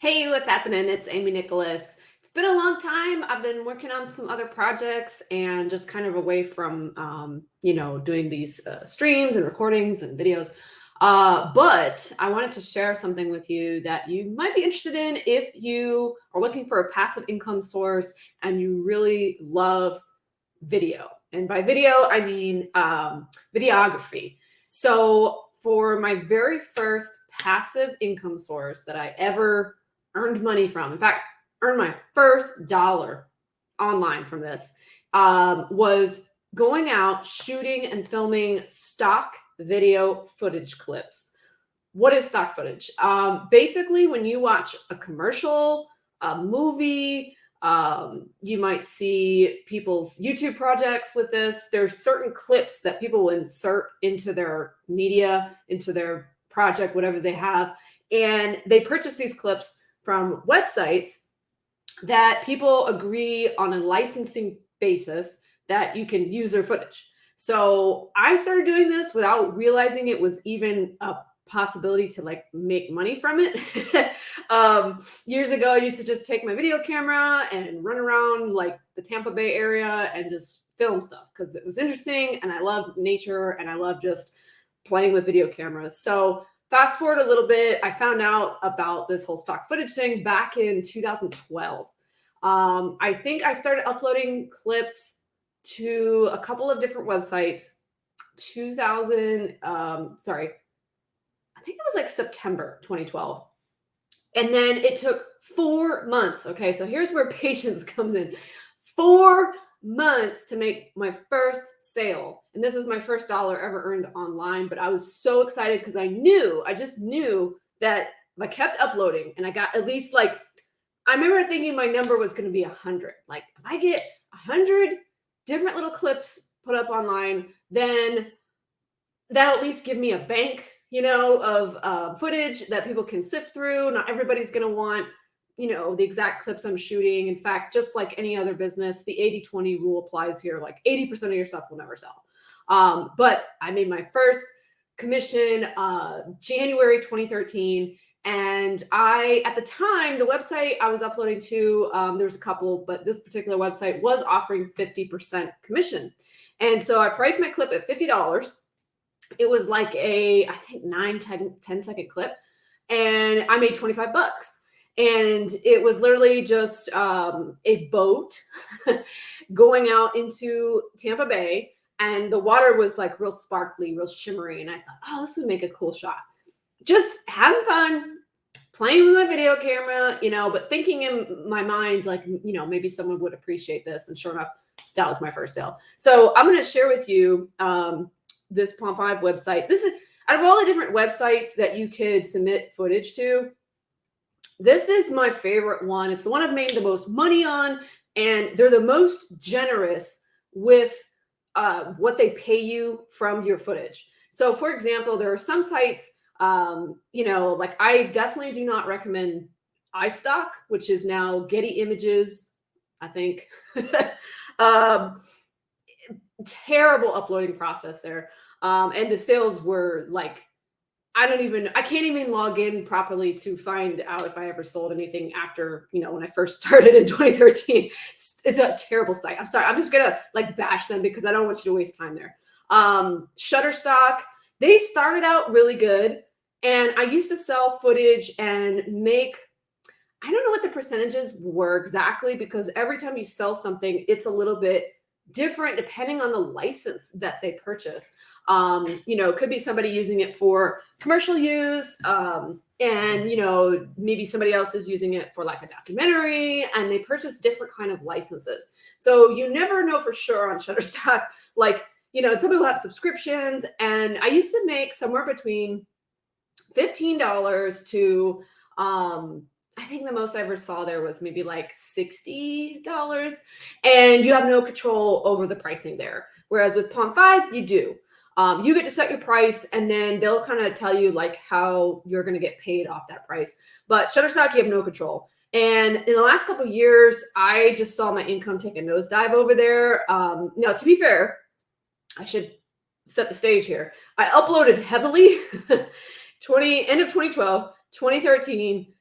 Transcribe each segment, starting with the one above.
Hey, what's happening? It's Amy Nicholas. It's been a long time. I've been working on some other projects and just kind of away from, doing these streams and recordings and videos. But I wanted to share something with you that you might be interested in if you are looking for a passive income source and you really love video. And by video, I mean videography. So, for my very first passive income source that I ever earned money from, in fact, earned my first dollar online from this, was going out shooting and filming stock video footage clips. What is stock footage? Basically, when you watch a commercial, a movie, you might see people's YouTube projects with this. There's certain clips that people will insert into their media, into their project, whatever they have. And they purchase these clips from websites that people agree on a licensing basis that you can use their footage. So I started doing this without realizing it was even a possibility to like make money from it. Years ago, I used to just take my video camera and run around like the Tampa Bay area and just film stuff because it was interesting and I love nature and I love just playing with video cameras. So fast forward a little bit, I found out about this whole stock footage thing back in 2012. I think I started uploading clips to a couple of different websites. 2000, sorry, I think it was like September 2012. And then it took 4 months. Okay, so here's where patience comes in. 4 months to make my first sale. And this was my first dollar ever earned online. But I was so excited because I just knew that if I kept uploading and I got at least like, I remember thinking my number was going to be 100. Like, if I get 100 different little clips put up online, then that'll at least give me a bank, of footage that people can sift through. Not everybody's going to want, the exact clips I'm shooting. In fact, just like any other business, the 80-20 rule applies here. Like 80% of your stuff will never sell. But I made my first commission January 2013. And at the time, the website I was uploading to, there was a couple, but this particular website was offering 50% commission. And so I priced my clip at $50. It was like I think 10 second clip. And I made 25 bucks. And it was literally just a boat going out into Tampa Bay. And the water was like real sparkly, real shimmery. And I thought, oh, this would make a cool shot. Just having fun, playing with my video camera, but thinking in my mind, like, maybe someone would appreciate this. And sure enough, that was my first sale. So I'm going to share with you this Pond5 website. This is out of all the different websites that you could submit footage to. This is my favorite one. It's the one I've made the most money on, and they're the most generous with what they pay you from your footage. So, for example, there are some sites, like I definitely do not recommend iStock, which is now Getty Images, I think. Terrible uploading process there. And the sales were like, I can't even log in properly to find out if I ever sold anything after, when I first started in 2013. It's a terrible site. I'm sorry. I'm just going to like bash them because I don't want you to waste time there. Shutterstock, they started out really good. And I used to sell footage and make, I don't know what the percentages were exactly because every time you sell something, it's a little bit different depending on the license that they purchase. It could be somebody using it for commercial use, and maybe somebody else is using it for like a documentary, and they purchase different kind of licenses. So you never know for sure on Shutterstock. Like, some people have subscriptions, and I used to make somewhere between $15 to I think the most I ever saw there was maybe like $60, and you have no control over the pricing there. Whereas with Pond5, you do. You get to set your price, and then they'll kind of tell you like how you're going to get paid off that price. But Shutterstock, you have no control. And in the last couple of years, I just saw my income take a nosedive over there. Now, to be fair, I should set the stage here. I uploaded heavily, end of 2012, 2013.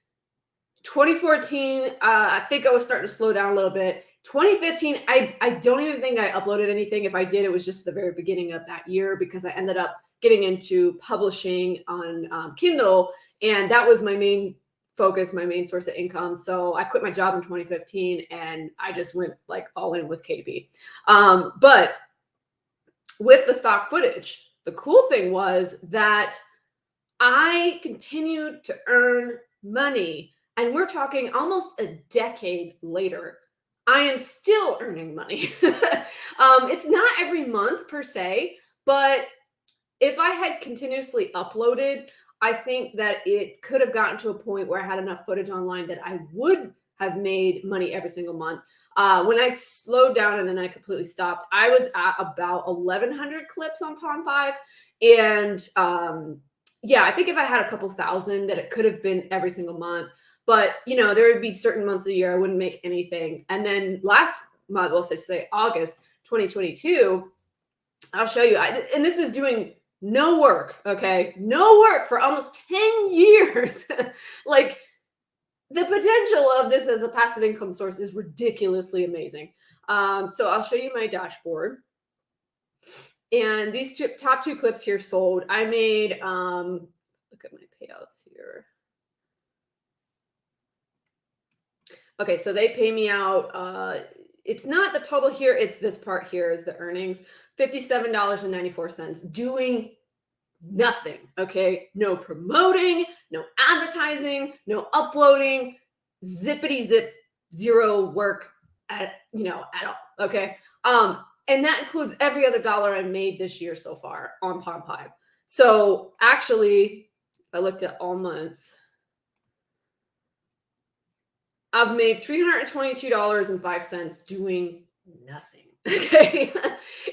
2014, I think I was starting to slow down a little bit. 2015, I don't even think I uploaded anything. If I did, it was just the very beginning of that year because I ended up getting into publishing on Kindle, and that was my main focus, my main source of income. So I quit my job in 2015, and I just went like all in with KB. But with the stock footage, the cool thing was that I continued to earn money. And we're talking almost a decade later. I am still earning money. It's not every month per se, but if I had continuously uploaded, I think that it could have gotten to a point where I had enough footage online that I would have made money every single month. When I slowed down and then I completely stopped, I was at about 1,100 clips on Pond5. And yeah, I think if I had a couple thousand, that it could have been every single month. But, you know, there would be certain months of the year I wouldn't make anything. And then last month, let's say August 2022, I'll show you. And this is doing no work, okay? No work for almost 10 years. Like, the potential of this as a passive income source is ridiculously amazing. So I'll show you my dashboard. And these top two clips here sold. I made, look at my payouts here. Okay, so they pay me out. It's not the total here. It's this part here is the earnings. $57.94 doing nothing. Okay, no promoting, no advertising, no uploading, zippity zip, zero work at all. Okay, and that includes every other dollar I made this year so far on Pond5. So actually, if I looked at all months, I've made $322.05 doing nothing. Okay.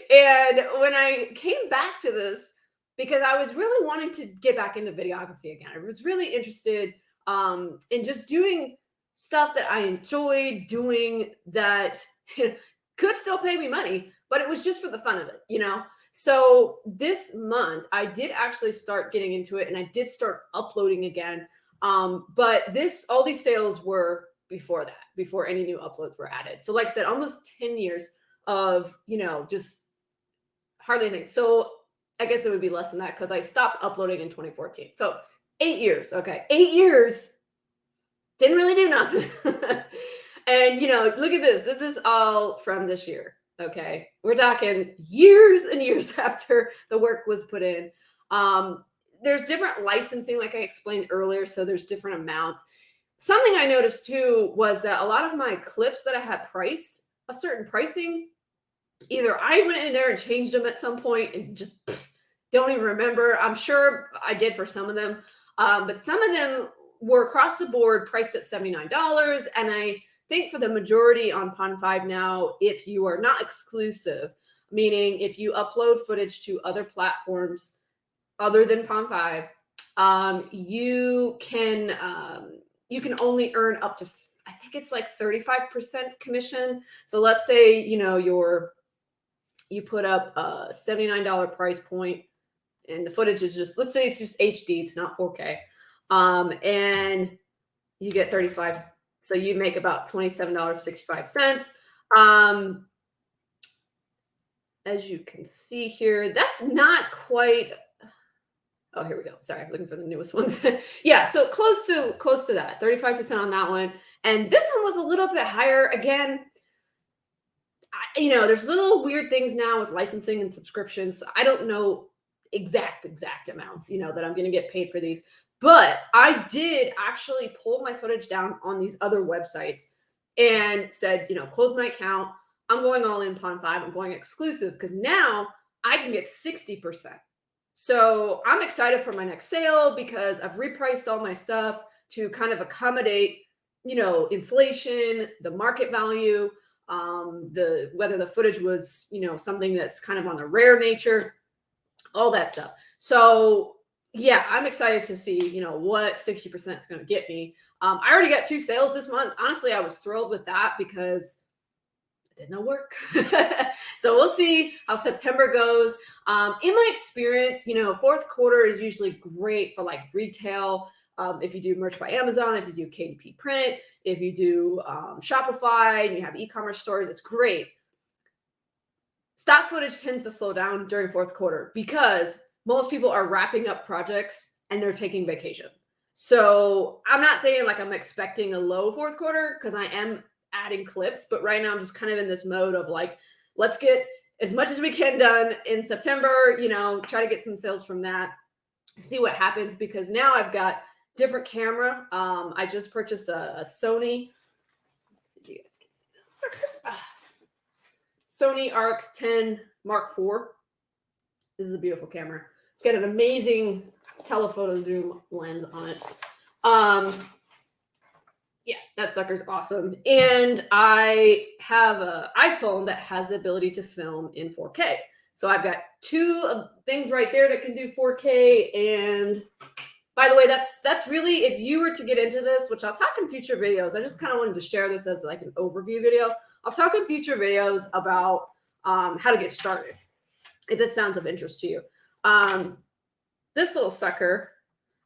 And when I came back to this, because I was really wanting to get back into videography again, I was really interested in just doing stuff that I enjoyed doing that could still pay me money, but it was just for the fun of it, you know? So this month, I did actually start getting into it and I did start uploading again. But all these sales were before that, before any new uploads were added. So like I said, almost 10 years of, just hardly anything. So I guess it would be less than that because I stopped uploading in 2014. So 8 years. Okay. 8 years. Didn't really do nothing. And, look at this. This is all from this year. Okay. We're talking years and years after the work was put in. There's different licensing, like I explained earlier. So there's different amounts. Something I noticed too was that a lot of my clips that I had priced a certain pricing, either I went in there and changed them at some point and just don't even remember. I'm sure I did for some of them, but some of them were across the board priced at $79. And I think for the majority on Pond5 now, if you are not exclusive, meaning if you upload footage to other platforms other than Pond5, you can only earn up to, I think it's like 35% commission. So let's say, you put up a $79 price point and the footage is just, let's say it's just HD, it's not 4K. And you get 35. So you make about $27.65. As you can see here, that's not quite, oh, here we go. Sorry, I'm looking for the newest ones. Yeah, so close to that, 35% on that one. And this one was a little bit higher. Again, there's little weird things now with licensing and subscriptions. So I don't know exact amounts, that I'm going to get paid for these. But I did actually pull my footage down on these other websites and said, close my account. I'm going all in Pond5. I'm going exclusive because now I can get 60%. So I'm excited for my next sale because I've repriced all my stuff to kind of accommodate, inflation, the market value, whether the footage was, something that's kind of on the rare nature, all that stuff. So yeah, I'm excited to see, what 60% is going to get me. I already got 2 sales this month. Honestly, I was thrilled with that because it did no work. So we'll see how September goes. In my experience, fourth quarter is usually great for like retail. If you do merch by Amazon, if you do KDP print, if you do Shopify and you have e-commerce stores, it's great. Stock footage tends to slow down during fourth quarter because most people are wrapping up projects and they're taking vacation. So I'm not saying like I'm expecting a low fourth quarter because I am adding clips, but right now I'm just kind of in this mode of like, let's get as much as we can done in September, try to get some sales from that, see what happens, because now I've got different camera. I just purchased a Sony. Let's see if you guys can see this. Sony RX10 Mark IV. This is a beautiful camera. It's got an amazing telephoto zoom lens on it. Yeah, that sucker's awesome. And I have an iPhone that has the ability to film in 4K. So I've got two things right there that can do 4K. And by the way, that's really, if you were to get into this, which I'll talk in future videos, I just kind of wanted to share this as like an overview video. I'll talk in future videos about how to get started, if this sounds of interest to you. This little sucker,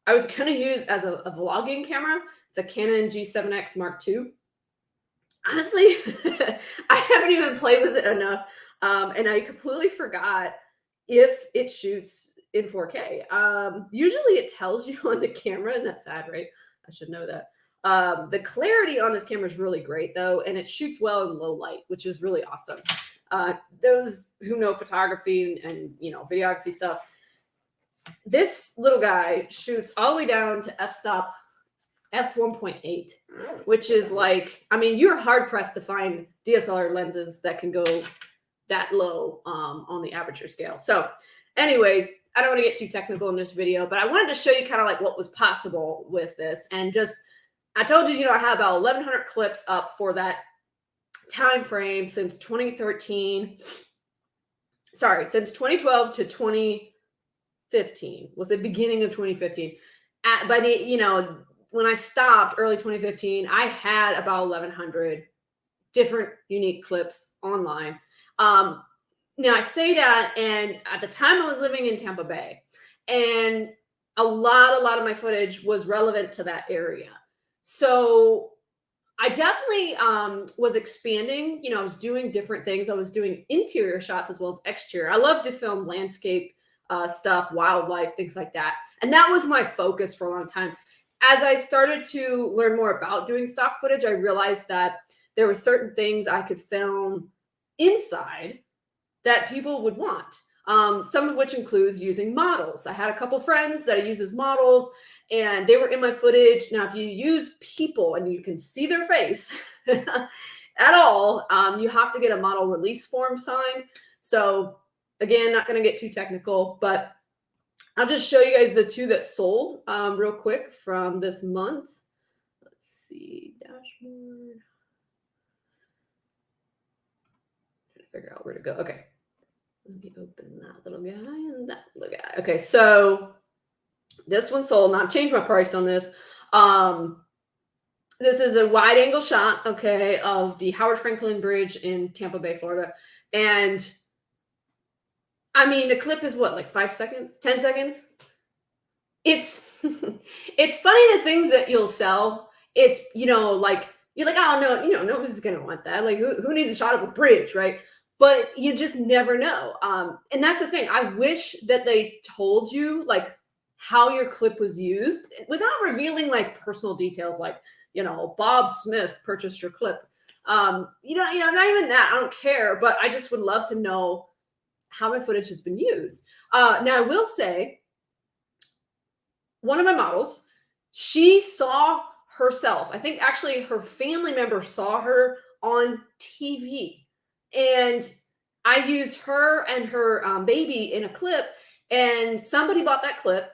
I was going to use as a vlogging camera. It's a Canon G7X Mark II. Honestly, I haven't even played with it enough, and I completely forgot if it shoots in 4K. Usually it tells you on the camera, and that's sad, right? I should know that. The clarity on this camera is really great, though, and it shoots well in low light, which is really awesome. Those who know photography and videography stuff, this little guy shoots all the way down to f-stop f1.8, which is like, I mean, you're hard pressed to find DSLR lenses that can go that low on the aperture scale. So anyways, I don't want to get too technical in this video, but I wanted to show you kind of like what was possible with this. And just, I told you, I have about 1,100 clips up for that time frame since 2013. Sorry, since 2012 to 2015 was the beginning of 2015. By the, when I stopped early 2015, I had about 1,100 different unique clips online. Now I say that, and at the time I was living in Tampa Bay, and a lot of my footage was relevant to that area. So I definitely was expanding. I was doing different things. I was doing interior shots as well as exterior. I love to film landscape stuff, wildlife, things like that. And that was my focus for a long time. As I started to learn more about doing stock footage, I realized that there were certain things I could film inside that people would want. Some of which includes using models. I had a couple friends that I use as models, and they were in my footage. Now, if you use people and you can see their face at all, you have to get a model release form signed. So again, not going to get too technical, but I'll just show you guys the two that sold real quick from this month. Let's see, dashboard. Trying to figure out where to go. Okay, let me open that little guy and that little guy. Okay, so this one sold. Now I've changed my price on this. This is a wide angle shot, okay, of the Howard Franklin Bridge in Tampa Bay, Florida. And I mean, the clip is what, like 5 seconds, 10 seconds? It's it's funny the things that you'll sell. It's, like, you're like, oh, no, no one's going to want that. Like, who needs a shot of a bridge, right? But you just never know. And that's the thing. I wish that they told you, like, how your clip was used without revealing, like, personal details, like, Bob Smith purchased your clip. Not even that. I don't care. But I just would love to know how my footage has been used. Now, I will say, one of my models, she saw herself. I think actually her family member saw her on TV. And I used her and her baby in a clip, and somebody bought that clip.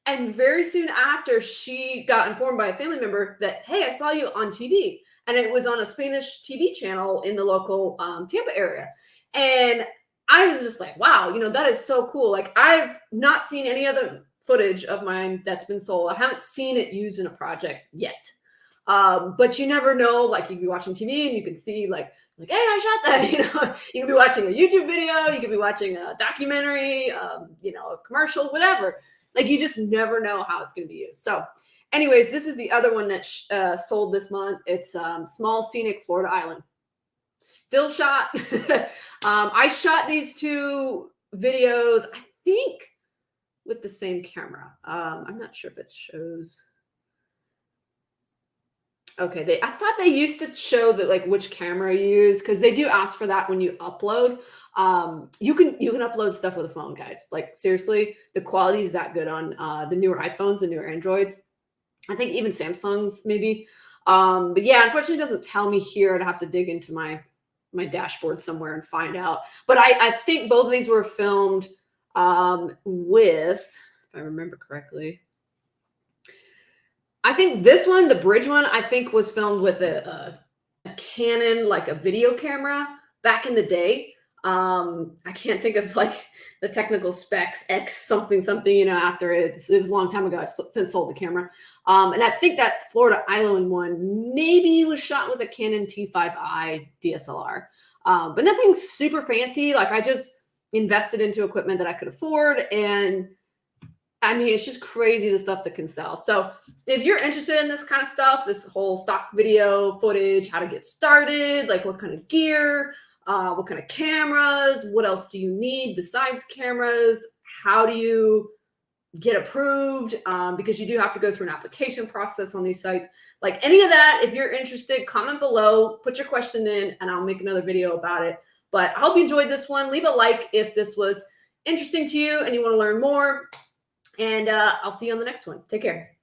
And very soon after, she got informed by a family member that, hey, I saw you on TV. And it was on a Spanish TV channel in the local Tampa area. And I was just like, wow, that is so cool. Like, I've not seen any other footage of mine that's been sold. I haven't seen it used in a project yet. But you never know. Like, you can be watching TV and you can see like, hey, I shot that. You could be watching a YouTube video. You could be watching a documentary, a commercial, whatever. Like, you just never know how it's going to be used. So Anyways, this is the other one that sold this month. It's Small Scenic Florida Island. Still shot. I shot these two videos, I think, with the same camera. I'm not sure if it shows. Okay, I thought they used to show that like which camera you use, because they do ask for that when you upload. You can upload stuff with a phone, guys. Like seriously, the quality is that good on the newer iPhones, the newer Androids. I think even Samsungs maybe. But yeah, unfortunately, it doesn't tell me here. I'd have to dig into my dashboard somewhere and find out. But I think both of these were filmed with, if I remember correctly, I think this one, the bridge one, I think was filmed with a Canon, like a video camera back in the day. I can't think of like the technical specs, X something, you know, after it was a long time ago. I've since sold the camera. And I think that Florida Island one maybe was shot with a Canon T5i DSLR. But nothing super fancy. Like I just invested into equipment that I could afford, and I mean, it's just crazy the stuff that can sell. So if you're interested in this kind of stuff, this whole stock video footage, how to get started, like what kind of gear, what kind of cameras, what else do you need besides cameras? How do you get approved? Because you do have to go through an application process on these sites. Like any of that, if you're interested, comment below, put your question in, and I'll make another video about it. But I hope you enjoyed this one. Leave a like if this was interesting to you and you want to learn more. And I'll see you on the next one. Take care.